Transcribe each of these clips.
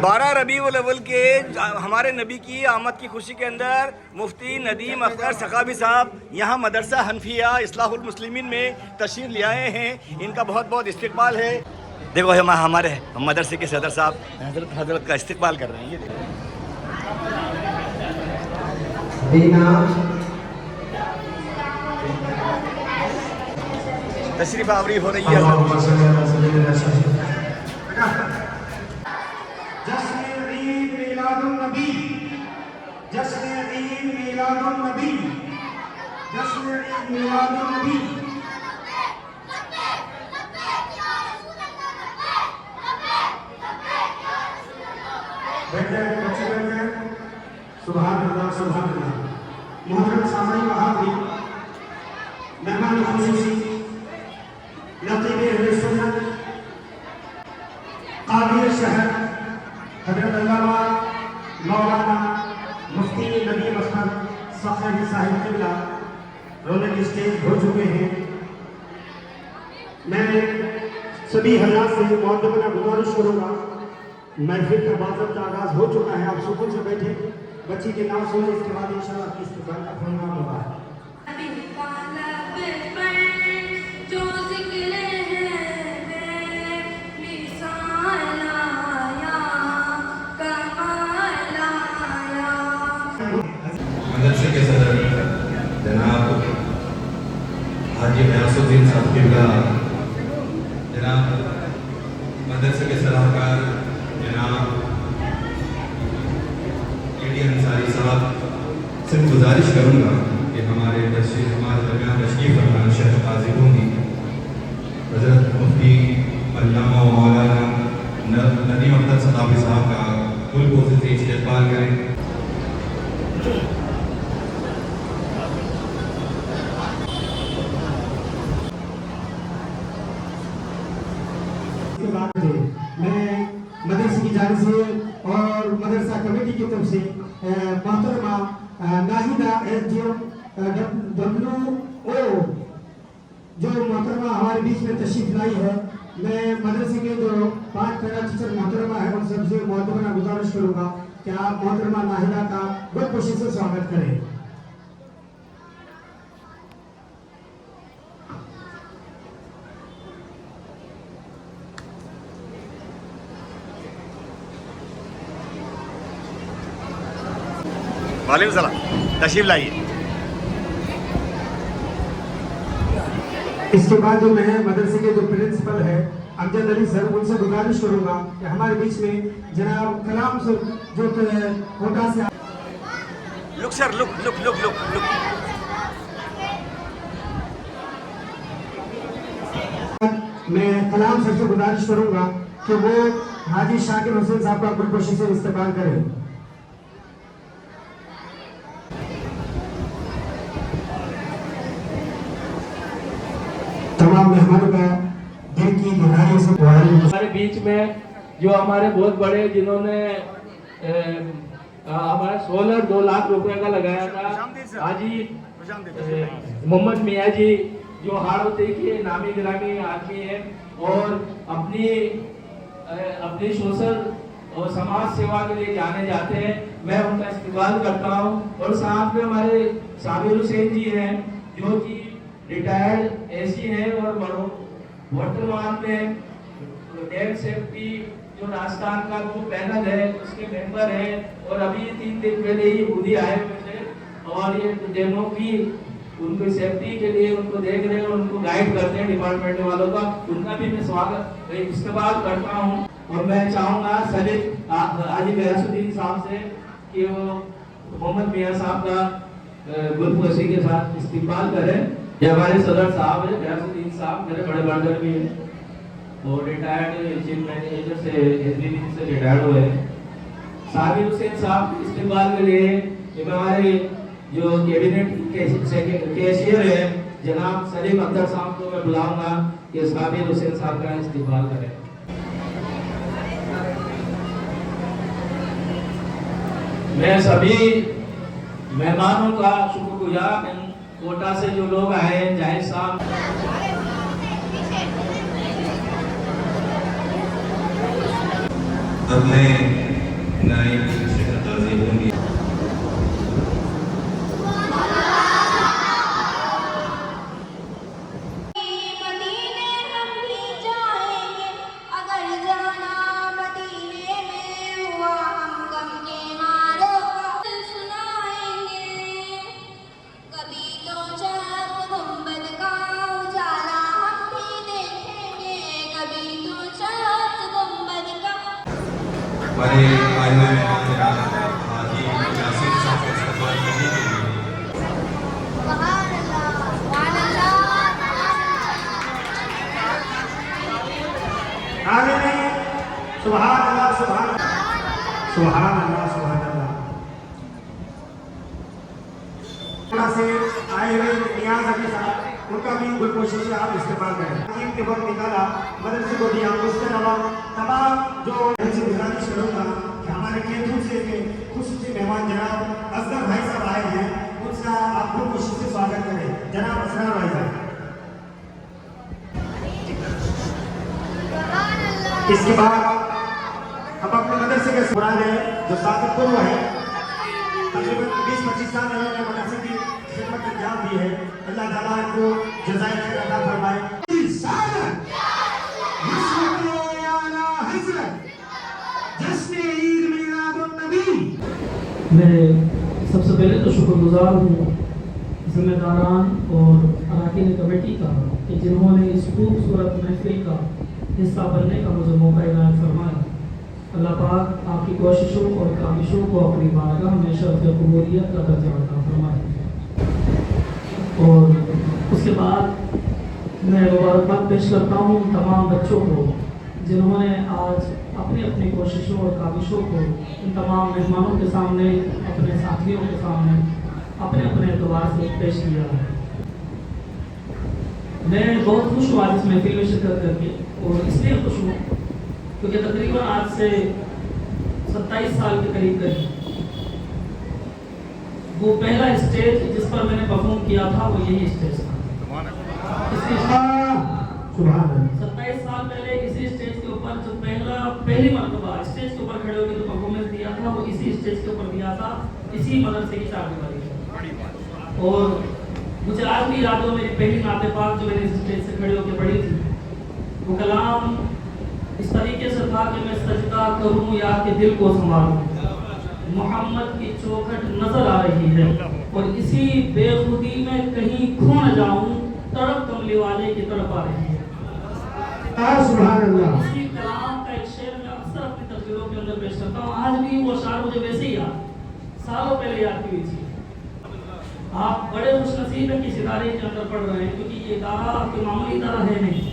12 ربیع الاول کے ہمارے نبی کی آمد کی خوشی کے اندر مفتی ندیم اختر ثقافی صاحب یہاں مدرسہ حنفیہ اصلاح المسلمین میں تشریف لے آئے ہیں. ان کا بہت بہت استقبال ہے. دیکھو ہمارے مدرسے کے صدر صاحب حضرت کا استقبال کر رہے ہیں. یہ تشریف آوری ہو رہی ہے. جشن عید میلاد النبی، جشن عید میلاد النبی، جشن عید میلاد النبی. بیٹھے بچے بیٹھے. سبحان اللہ سبحان اللہ. محترم سامعین و حاضرین، مہمان خصوصی نقیب اہل سنت قاضی شہر حضرت علامہ مولانا مفتی ندیم اختر ثقافی صاحب قبلہ رونق اسٹیج ہو چکے ہیں. میں سبھی حضرات سے معتبرانہ گزارش کروں گا، محفل کا باضابطہ آغاز ہو چکا ہے. آپ سکون سے بیٹھے، بچی کے نام سنیں، اس کے بعد انشاءاللہ آپ کی استقبال کا پروگرام ہوگا. مدرسے کے صدر جناب حاجی غیاث الدین صاحب قبلہ، جناب مدرسے کے صلاحکار جناب ایڈی انصاری صاحب سے گزارش کروں گا کہ ہمارے درمیان تشریف فرما شیخ قاضی ہوں گی حضرت مفتی علامہ مولانا ندیم اختر ثقافی صاحب کا کل کوشش سے استقبال کریں. میں مدرسے کی جانب سے اور مدرسہ کمیٹی کی طرف سے محترمہ Naheeda S D M WO جو محترمہ ہمارے بیچ میں تشریف لائی ہے، میں مدرسے کے جو 5 پیرا ٹیچر محترمہ ہیں ان سب سے محترمہ گزارش کروں گا کہ آپ محترمہ ناہیدہ کا بہت خوشی سے سواگت کریں. وعلیکم السلام. تشریف لائیے. اس کے بعد جو میں مدرسے کے جو پرنسپل ہے امجد علی سر، ان سے گزارش کروں گا کہ ہمارے بیچ میں جناب کلام سر جو کوٹا سے لک سر لک لک لک لک لک. میں کلام سر سے گزارش کروں گا کہ وہ حاجی شاکر حسین صاحب کا گل خوشی سے استقبال کریں. تمام مہمانوں کا دل کی گہرائیوں سے ہمارے بیچ میں جو ہمارے بہت بڑے جنہوں نے ہمارا سولر 2 لاکھ روپے کا لگایا تھا، حاجی محمد میاں جی جو ہاڑوتی کے نامی گرامی آدمی ہیں اور اپنی سوشل اور سماج سیوا کے لیے جانے جاتے ہیں. میں ان کا استقبال کرتا ہوں. اور ساتھ میں ہمارے صابر حسین جی ہیں جو کہ ریٹائرڈ اے سی ہیں اور ورتمان میں ڈیم سیفٹی جو راجستھان کا جو پینل ہے اس کے ممبر ہیں اور ابھی 3 دن پہلے ہی مودی آئے ہوئے تھے اور یہ ڈیموں کی ان کی سیفٹی کے لیے ان کو دیکھ رہے ہیں اور ان کو گائیڈ کرتے ہیں ڈپارٹمنٹ والوں کا. ان کا بھی میں سواگت استقبال کرتا ہوں. اور میں چاہوں گا سید حاجی غیاث الدین صاحب سے کہ وہ محمد میاں صاحب کا گل خوشی کے ساتھ استقبال کریں. یہ ہمارے صدر صاحب ہیں غیاث الدین صاحب، میرے بڑے بردر بھی ہیں اور ریٹائرڈ چیف مینیجر سے SBB سے ریٹائرڈ ہوئے ہیں. صابر حسین صاحب استقبال کے لیے ہمارے جو کیبنٹ کیشیئر ہیں جناب سلیم اختر صاحب کو میں بلاؤں گا کہ صابر حسین صاحب کا استقبال کریں. میں سبھی مہمانوں کا شکر گزار ہوں. کوٹا سے جو لوگ آئے ہیں، جاہد صاحب अपने नाइब शेख काजी होंगे। मदीने हम भी जाएंगे, अगर जाना मदीने में हुआ हम गम के मारों का सुनाएंगे। कभी तो चाँद गुंबद का उजाला हम भी देखेंगे, कभी तो चाँद गुंबद का। हमारे आइमा हाजी यासीन साहब का इस्तेमाल करने के लिए सुभान अल्लाह, सुभान अल्लाह। आमीन। सुभान अल्लाह, सुभान सुभान अल्लाह, सुभान अल्लाह। से आए हुए नियाज अभी साहब, उनका भी कोई कोशिश है आप इस्तेमाल करें। अजीब के वक्त निकाला मदरसे को दिया, उसके अलावा तमाम जो उनसे गुजारिश करूँगा कि हमारे केंद्र से खुसूसी मेहमान जनाब असगर भाई साहब आए हैं, उनका आप लोग खुशी से स्वागत करें। जनाब असगर भाई साहब, इसके बाद हम अपने मदरसे के पुराने जो साबित पूर्व है, तकरीबन 20-25 साल इन्होंने मदरसे की खिदमत अंजाम दी है। अल्लाह ताला इनको जज़ाए खैर अता फरमाए। मैं सबसे पहले तो शुक्रगुजार हूँ ज़िम्मेदारान और अरकान कमेटी का कि जिन्होंने इस खूबसूरत महफिल का हिस्सा बनने का मुझे मौका इनायत फरमाया। अल्लाह पाक आपकी कोशिशों और काविशों को अपनी बारगाह में शर्फ कबूलियत का दर्जा अता फरमाए। और उसके बाद मैं मुबारकबाद पेश करता हूँ तमाम बच्चों को जिन्होंने आज अपनी अपनी कोशिशों और काविशों को इन तमाम मेहमानों के सामने, अपने साथियों के सामने अपने अपने एतबार से पेश किया है। मैं बहुत खुश हूँ आज इस महफिल में शिरकत करके, और इसलिए खुश हूँ क्योंकि तकरीबन आज से 27 साल के करीब वो पहला स्टेज जिस पर मैंने परफॉर्म किया था वो यही स्टेज था। 27 साल पहले इसी स्टेज के ऊपर जो पहली मरतबा स्टेज के ऊपर खड़े होकर जो परफॉर्मेंस दिया था वो इसी स्टेज के ऊपर दिया था, इसी मदरसे की चारदीवारी। और मुझे आज भी याद हो मेरी पहली नाते पाक जो मैंने इस स्टेज से खड़े होकर पढ़ी थी, वो कलाम इस तरीके से था कि मैं सजदा करूं या कि दिल को संभालूं, मोहम्मद की चौखट नजर आ रही है और इसी बेखुदी में कहीं खो न जाऊं, तड़प कमली वाले की तड़प आ रही है। सुभान अल्लाह। इसी कलाम का एक शेर मैं अक्सर अपनी तस्वीरों के अंदर पेश करता हूँ। आज भी वो शार मुझे वैसे ही याद, सालों पहले याद की हुई थी। आप बड़े खुशनसीब हैं कि इस इदारे के अंदर पढ़ रहे हैं, क्योंकि ये इदारा कोई मामूली इदारा है नहीं।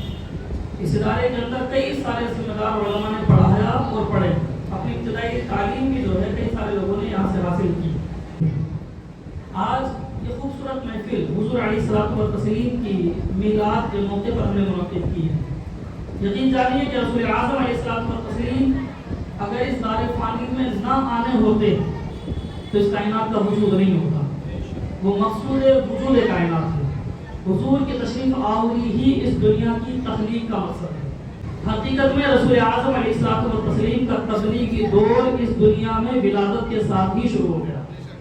इस इदारे के अंदर कई सारे जिम्मेदार उलमा ने पढ़ाया और पढ़े, अपनी इब्तिदाई तालीम भी जो है कई सारे लोगों ने यहाँ से हासिल की। आज ये खूबसूरत महफिल हुजूर अलैहिस्सलातु व तस्लीम की मीलाद के मौके पर हमने मुनक़िद की है। यकीन जानिए कि रसूल आज़म अलैहिस्सलातु व तस्लीम अगर इस दारे फ़ानी में ना आने होते तो इस कायनात का वजूद नहीं होता। वो मकसूद वजूद कायनात है। हुजूर की तशरीफ आवरी ही इस दुनिया की तख्लीक का मकसद है। हकीकत में रसूल आज़म अलैहिस्सलातु व तस्लीम का तबलीगी दौर इस दुनिया में विलादत के साथ ही शुरू हो गया।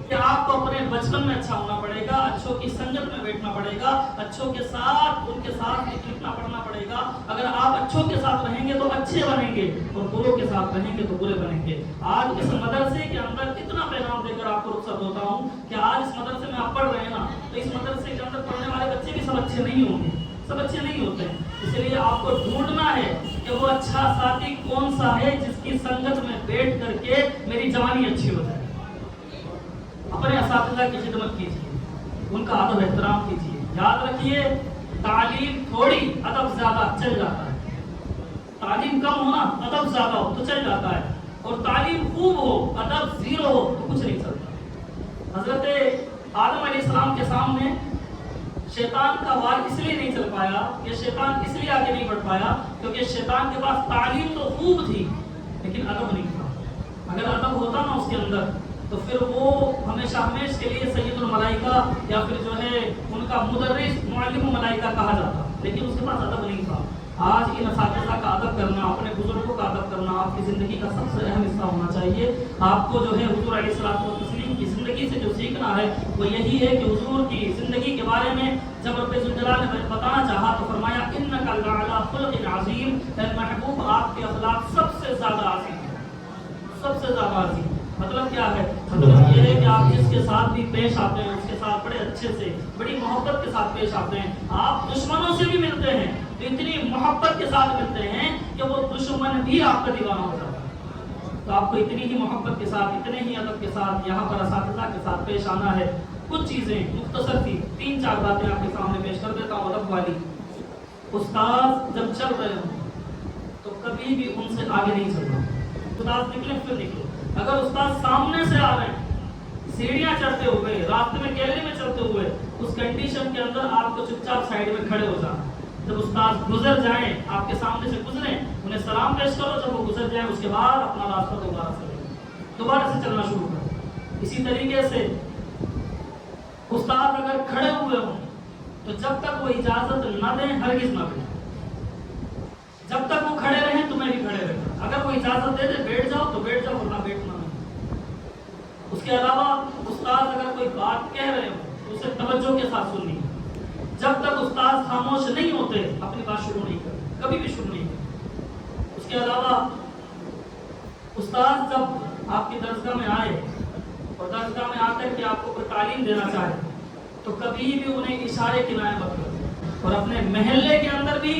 कि आपको अपने बचपन में अच्छा होना पड़ेगा, अच्छों की संगत में बैठना पड़ेगा, अच्छों के साथ उनके साथ लिखना पढ़ना पड़ेगा। अगर आप अच्छों के साथ रहेंगे तो अच्छे बनेंगे और बुरों के साथ रहेंगे तो बुरे बनेंगे। आज इस मदरसे के अंदर कितना पैगाम देकर आपको रुखसत होता हूँ कि आज इस मदरसे में आप पढ़ रहे हैं ना, तो इस मदरसे के अंदर पढ़ने वाले बच्चे भी सब अच्छे नहीं होंगे, सब अच्छे नहीं होते हैं। इसलिए आपको ढूंढना है कि वो अच्छा साथी कौन सा है जिसकी संगत में बैठ करके मेरी जवानी अच्छी हो जाए। अपने असातिज़ा की खिदमत कीजिए, उनका अदब एहतराम कीजिए। याद रखिए, तालीम थोड़ी अदब ज्यादा चल जाता है, तालीम कम हो ना अदब ज्यादा हो तो चल जाता है, और तालीम खूब हो अदब जीरो हो तो कुछ नहीं चलता। हजरत आदम अलैहिस्सलाम के सामने शैतान का वार इसलिए नहीं चल पाया, कि शैतान इसलिए आगे नहीं बढ़ पाया क्योंकि शैतान के पास तालीम तो खूब थी लेकिन अदब नहीं था। अगर अदब होता ना उसके अंदर तो फिर वो हमेशा हमेश के लिए सैयदुल मलाइका या फिर जो है उनका मुदर्रिस मुअल्लिमुल मलाइका कहा जाता, लेकिन उसके पास अदब नहीं था। आज इन असातिज़ा का अदब करना, अपने बुजुर्गों का अदब करना आपकी ज़िंदगी का सबसे अहम हिस्सा होना चाहिए। आपको जो है हुज़ूर अलैहिस्सलातु वस्सलाम की ज़िंदगी से जो सीखना है वो यही है कि हुज़ूर की ज़िंदगी के बारे में जब रब्बे ज़ुल जलाल ने बताना चाहा तो फरमाया इन्नका लअला खुलक़िन अज़ीम, महबूब आपके अखलाक सबसे ज़्यादा अज़ीम, सबसे ज़्यादा अज़ीम। मतलब क्या है? मतलब ये है कि आप जिसके साथ भी पेश आते हैं उसके साथ बड़े अच्छे से, बड़ी मोहब्बत के साथ पेश आते हैं। आप दुश्मनों से भी मिलते हैं तो इतनी मोहब्बत के साथ मिलते हैं कि वो दुश्मन भी आपका दीवाना हो जाता है। तो आपको इतनी ही मोहब्बत के साथ, इतने ही अदब के साथ यहाँ पर असातिज़ा के साथ पेश आना है। कुछ चीज़ें मुख्तसर थी, 3-4 बातें आपके सामने पेश कर देता हूँ अदब वाली। उस्ताद जब चल रहे हो तो कभी भी उनसे आगे नहीं चलना। उस्ताद निकले फिर निकलो। अगर उस्ताद सामने से आ रहे हैं, सीढ़ियां चढ़ते हुए, रास्ते में गैलरी में चलते हुए, उस कंडीशन के अंदर आपको चुपचाप साइड में खड़े हो जाना। जब उस्ताद गुजर जाएं, आपके सामने से गुजरे, उन्हें सलाम पेश करो। जब वो गुजर जाएं उसके बाद अपना रास्ता दोबारा से चलना शुरू करो। इसी तरीके से उस्ताद अगर खड़े हुए हों तो जब तक वो इजाजत न दें हरगिज़ न बैठें। जब तक वो खड़े रहें तुम्हें भी खड़े रहना। अगर वो इजाजत दे दे बैठ जाओ तो बैठ जाओ, वरना बैठना नहीं। उसके अलावा उस्ताद अगर कोई बात कह रहे हो तो उसे तवज्जो के साथ सुननी है। जब तक उस्ताद खामोश नहीं होते अपनी बात शुरू नहीं करते, कभी भी शुरू नहीं करते। उसके अलावा उस्ताद जब आपकी दरसगाह में आए और दरसगाह में आकर के आपको कोई तालीम देना चाहे तो कभी भी उन्हें इशारे किनारे मत करो। और अपने महल्ले के अंदर भी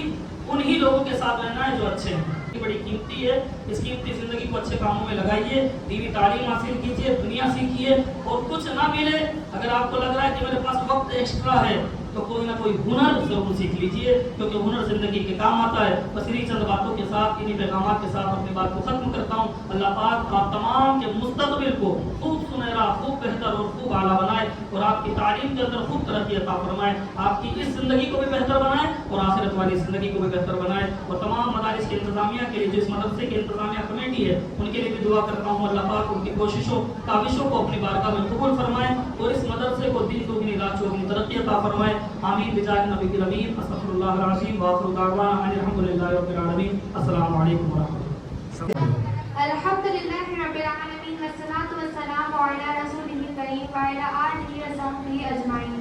उन्हीं लोगों के साथ रहना है जो अच्छे हैं। बड़ी कीमती है, इस कीमती जिंदगी को अच्छे कामों में लगाइए, दीनी तालीम हासिल कीजिए, दुनिया सीखिए। और कुछ ना मिले, अगर आपको लग रहा है कि मेरे पास वक्त एक्स्ट्रा है तो कोई ना कोई हुनर जरूर सीख लीजिए, क्योंकि हुनर जिंदगी के काम आता है। बस इन्हीं चंद बातों के साथ, इन्हीं पैगामात के साथ अपनी बात को खत्म करता हूँ। अल्लाह पाक आप तमाम के मुस्तकबिल को खूब सुनहरा, खूब बेहतर और खूब आला बनाए और आपकी तालीम के अंदर खूब तरक्की अता फरमाए। आपकी इस जिंदगी को भी बेहतर बनाए और आखिरत वाली जिंदगी को भी बेहतर बनाए। और तमाम मदारिस के इंतजामिया के लिए, जो इस मदरसे के इंतजामिया कमेटी है, उनके लिए भी दुआ करता हूँ अल्लाह पाक उनकी कोशिशों काविशों को अपनी बारगाह में कबूल फरमाए और इस मदरसे को दिन दुगनी रात चौगुनी तरक्की अता फरमाए। आमीन बिजाह नबी के अमीन। अस्तगफिरुल्लाह अल-अज़ीम व आखिरु दाअवाना अल्हम्दुलिल्लाहि रब्बिल आलमीन। अस्सलामु अलैकुम व रहमतुल्लाह। अल्हम्दुलिल्लाहि रब्बिल आलमीन वस्सलातु वस्सलामु अला रसूलिहिल करीम व अला आलिहि व सहबिहि अजमाइन।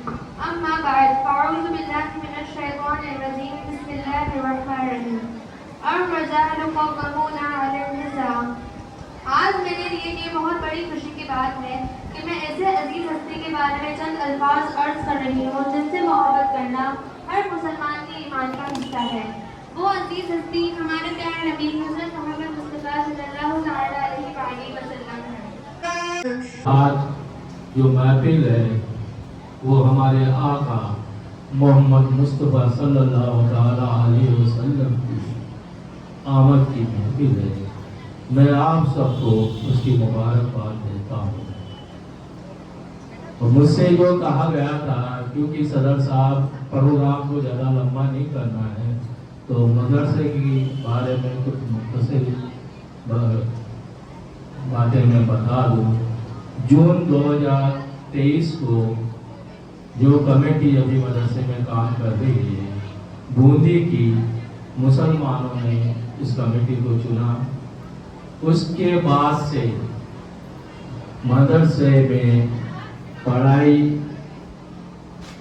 अम्मा बाद फ़अऊज़ु बिल्लाहि मिनश शैतानिर रजीम। बिस्मिल्लाहिर रहमानिर रहीम। अर्रजालु क़व्वामूना अलन निसा। आज मेरे लिए ये बहुत बड़ी खुशी की बात है कि मैं ऐसे अजीज हस्ती के बारे में चंद अल्फाज अर्ज कर रही हूँ जिनसे मोहब्बत करना हर मुसलमान के ईमान का हिस्सा है। वो अजीज हस्ती हमारे प्यारे नबी हज़रत मोहम्मद मुस्तफ़ा सल्लल्लाहु अलैहि वसल्लम है। आज जो महफिल है वो हमारे आका मोहम्मद मुस्तफ़ा सल्लल्लाहु अलैहि वसल्लम की आमद की महफिल है। मैं आप सबको उसकी मुबारकबाद देता हूँ। और मुझसे जो कहा गया था, क्योंकि सदर साहब प्रोग्राम को ज़्यादा लंबा नहीं करना है, तो मदरसे के बारे में कुछ मुख्तसर बातें मैं बता दूँ। जून 2023 को जो कमेटी अभी मदरसे में काम कर रही है, बूंदी की मुसलमानों ने इस कमेटी को चुना। उसके बाद से मदरसे में पढ़ाई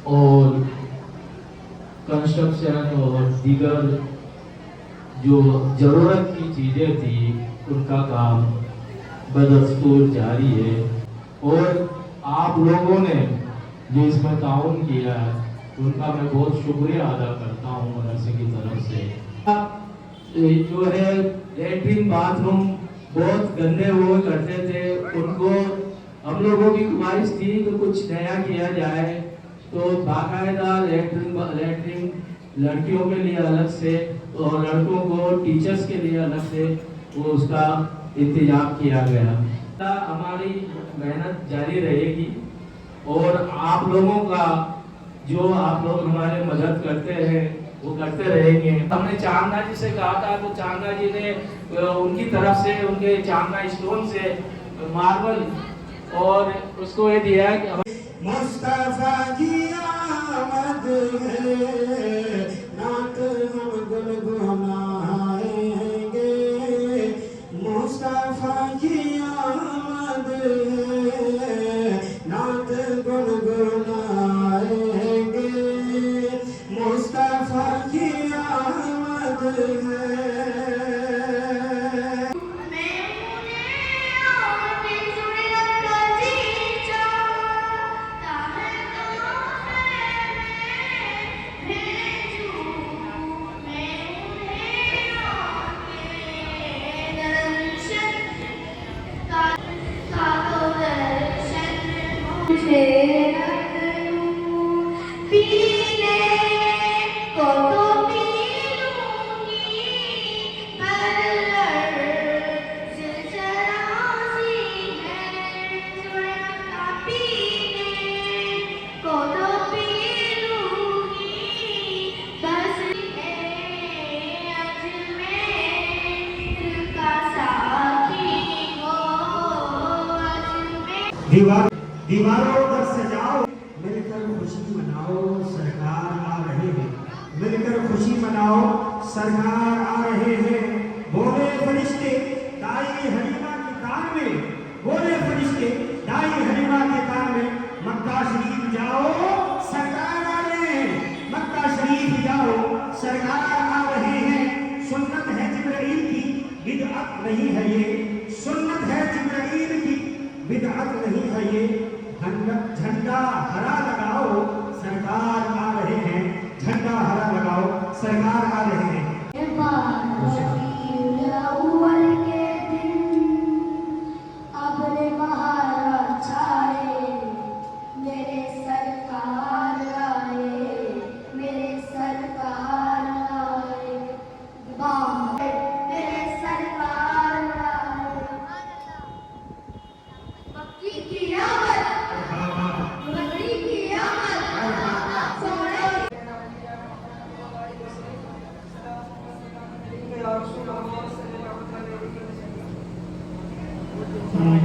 और कंस्ट्रक्शन और दीगर जो ज़रूरत की चीज़ें थी उनका काम बदस्तूर जारी है। और आप लोगों ने जो इसमें ताउन किया है उनका मैं बहुत शुक्रिया अदा करता हूँ मदरसे की तरफ से। जो है लेट्रिन बाथरूम बहुत गंदे हुआ करते थे, उनको हम लोगों की ख्वाहिश थी कि कुछ नया किया जाए। तो बाकायदा लेट्रिन लड़कियों के लिए अलग से और लड़कों को टीचर्स के लिए अलग से वो उसका इंतजाम किया गया। हमारी मेहनत जारी रहेगी और आप लोगों का जो आप लोग हमारे मदद करते हैं वो करते रहेंगे। हमने चांदना जी से कहा था तो चांदना जी ने उनकी तरफ से उनके चांदना स्टोन से मार्बल और उसको ये दिया कि मुस्तफा की आमद है, नात हम गुल مصطفیٰ کی آمد ہے نعت گنگنائیں گے مصطفیٰ کی آمد ہے دیواروں پر سجاؤ مل کر خوشی مناؤ سرکار آ رہے ہیں مل کر خوشی مناؤ سرکار آ رہے ہیں بولے فرشتے دائی حلیمہ کے کان میں بولے فرشتے دائی حلیمہ کے کان میں مکہ شریف جاؤ سرکار آ رہے ہیں مکہ شریف جاؤ سرکار آ رہے ہیں سنت ہے جبرائیل کی بدعت نہیں ہے یہ سنت ہے جبرائیل کی بدعت نہیں ہے یہ جھنڈا ہرا لگاؤ سرکار آ رہے ہیں جھنڈا ہرا لگاؤ سرکار آ رہے ہیں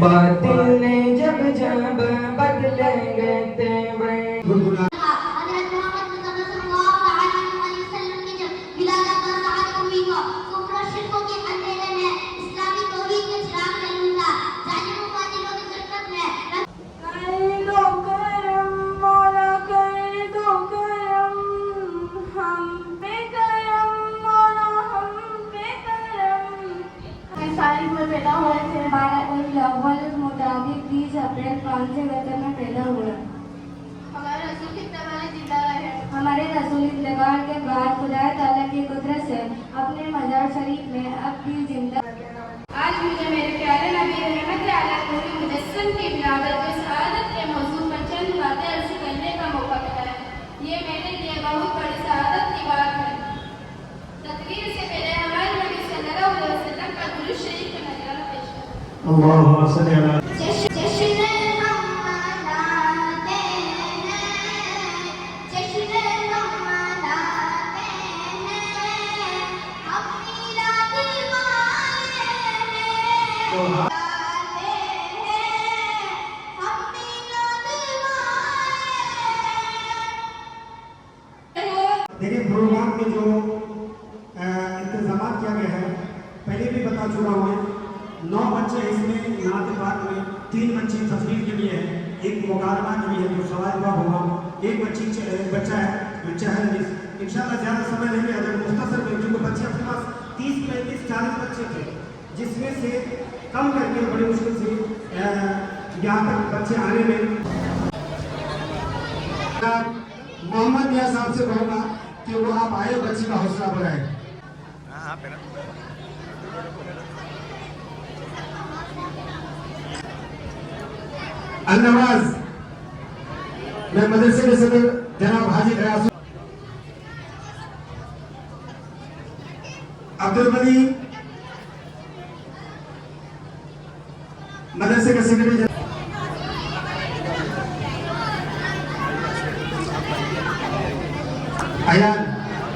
باطل نے جب بدلیں گے تیوے پیدا ہوئے تھے 12 اول مطابق 30 اپریل 5 سے وطن میں پیدا ہوئے ہمارے رسول کتنے والے زندہ رہے ہمارے رسول انتقال کے بعد خدا تعالیٰ کی قدرت سے اپنے مزار شریف میں اب بھی زندہ آج مجھے میرے پیارے نبی رحمت علیہ پوری مجسم کی ولادت و سعادت کے موضوع پر چند باتیں عرض کرنے کا موقع ملا ہے یہ میرے لیے بہت بڑی سعادت کی بات ہے تقریر سے پہلے ہمارے نبی صلی اللہ علیہ وسلم کا درود شریف کا نظرانہ پیش کریں اللہم صلی علی دیکھیں پروگرام میں جو انتظامات کیا گیا ہے پہلے بھی بتا چکا ہوں 9 بچے اس میں نعت پاک میں 3 بچے تفریح کے لیے ہیں ایک مکالمہ کے لیے جو سوال جواب ہوگا ایک بچہ ہے انشاءاللہ زیادہ سمے نہیں ہے اگر مختصر میں کیونکہ بچے اپنے پاس 30 35 40 بچے تھے جس میں سے کم کر کے بڑی مشکل سے یہاں تک بچے آنے میں محمد میاں صاحب سے کہوں گا کہ وہ آپ آئے بچے کا حوصلہ بڑھائیں النواز میں مدرسے کے صدر جناب حاجی ریاض عبدالغنی مدرسے کے سیکرٹری آیان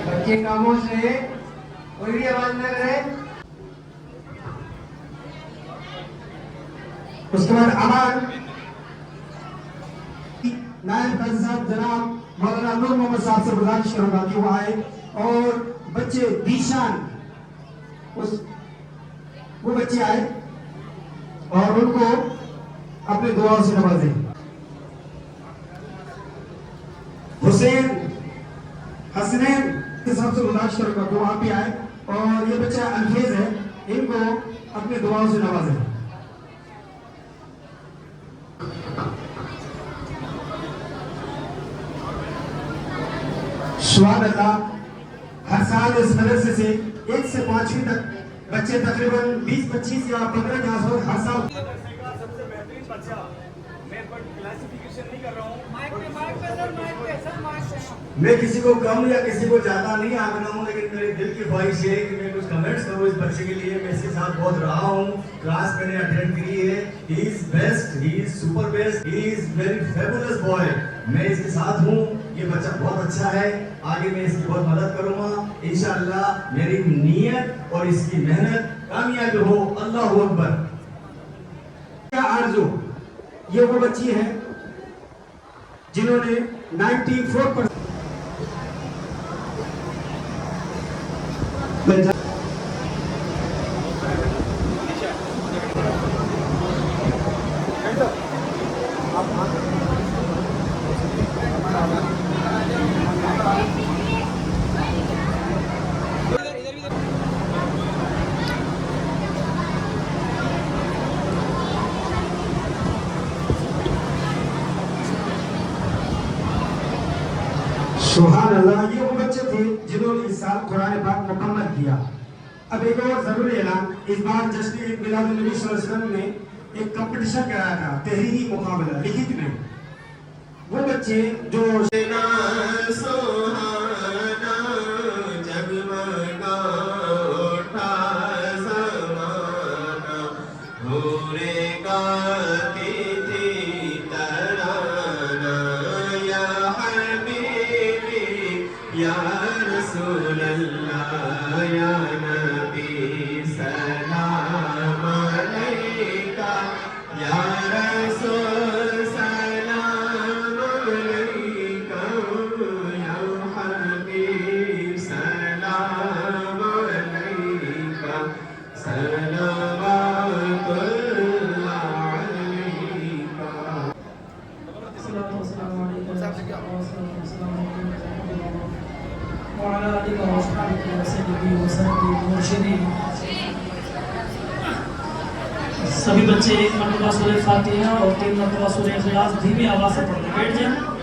بچے کاموں سے کوئی بھی آواز نہ کرے اس کے بعد امان نائب قاضی صاحب جناب مولانا نور محمد صاحب سے گزارش کروں گا کہ وہ آئے اور بچے دیشان اس वो बच्चे आए और उनको अपने दुआओं से नवाजे। हुसैन हसनैन के सबसे गुजारिश करूंगा वो वहां पे आए और ये बच्चा अनफेज है, इनको अपने दुआओं से नवाजे। सुभान अल्लाह। हर साल इस मदरसे से 1 से 5वीं तक बच्चे तकरीबन 20-25 या 15 के आसपास हर साल। सबसे बेहतरीन बच्चा, मैं क्लासिफिकेशन नहीं कर रहा हूँ, मैं किसी को कम या किसी को ज्यादा नहीं आंक रहा हूँ, लेकिन मेरे दिल की ख्वाहिश है कि मैं कुछ कमेंट्स करूँ इस बच्चे के लिए। मैं इसके साथ बहुत रहा हूँ, क्लास मैंने अटेंड करी है। He is best, he is super best, he is very fabulous boy. मैं इसके साथ हूँ, ये बच्चा बहुत अच्छा है, आगे मैं इसकी बहुत मदद करूंगा इंशाअल्लाह। मेरी नीयत और इसकी मेहनत कामयाब हो। अल्लाहू अकबर। क्या आरज़ू, ये वो बच्ची है जिन्होंने 94% सुभान अल्लाह। ये वो बच्चे थे जिन्होंने इस साल कुरान पाक मुकम्मल किया। अब एक और जरूरी ऐलान, इस बार जश्न ईद मिलाद नबी सल्लल्लाहु अलैहि वसल्लम ने एक कंपटीशन कराया था, तहरीरी मुकाबला लिखित में। वो बच्चे जो सभी बच्चे 1 मरतबा सूरह फातिहा और 3 मरतबा सूरह इखलास धीमी आवाज से पढ़ बैठ जाएं।